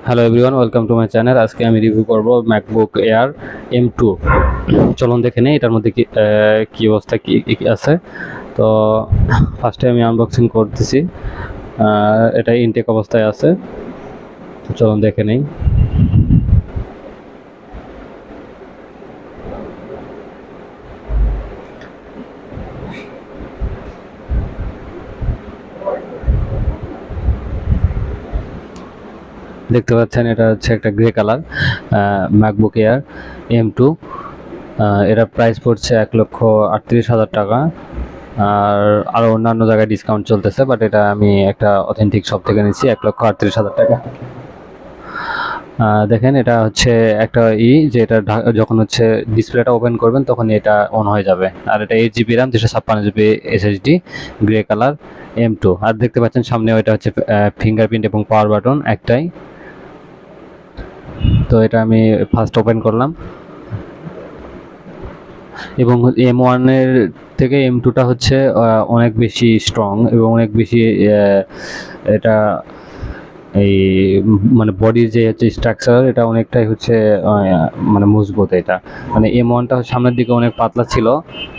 Hello everyone, welcome to my channel. আজকে আমি review করব ম্যাকবুক এয়ার M2। চলুন দেখে নেই এটার মধ্যে কি অবস্থা কি আছে। তো ফার্স্টে আমি আনবক্সিং করতেছি। এটা ইনটেক অবস্থায় আছে, তো চলুন দেখে নেই। দেখতে পাচ্ছেন এটা হচ্ছে একটা grey colour MacBook air M2। এটার প্রাইস পড়ছে 1,38,000 টাকা। আর আরও অন্যান্য জায়গায় ডিসকাউন্ট চলতেছে, বাট এটা আমি একটা অথেন্টিক শপ থেকে নিচ্ছি 1,38,000 টাকা। দেখেন এটা হচ্ছে একটা যে এটা যখন হচ্ছে ডিসপ্লেটা ওপেন করবেন তখন এটা অন হয়ে যাবে। আর এটা 8GB RAM, 256GB SSD, grey colour M2। আর দেখতে পাচ্ছেন সামনে এটা হচ্ছে ফিঙ্গারপ্রিন্ট এবং পাওয়ার বাটন একটাই। তো এটা আমি ফার্স্ট ওপেন করলাম, এবং M1 এর থেকে M2টা হচ্ছে অনেক বেশি স্ট্রং এবং অনেক বেশি এটা এই মানে বডির যে হচ্ছে স্ট্রাকচার এটা অনেকটাই হচ্ছে মানে মজবুত। এটা মানে M1টা সামনের দিকে অনেক পাতলা ছিল,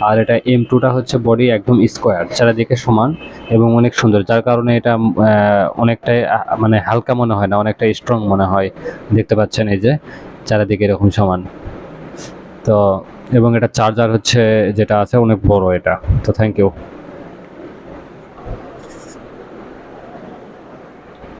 আর এটা M2টা হচ্ছে বডি একদম স্কোয়ার, চারিদিকে সমান এবং অনেক সুন্দর, যার কারণে এটা অনেকটাই মানে হালকা মনে হয় না, অনেকটাই স্ট্রং মনে হয়। দেখতে পাচ্ছেন এই যে চারিদিকে এরকম সমান। তো এবং এটা চার্জার হচ্ছে যেটা আছে অনেক বড় এটা। তো থ্যাংক ইউ।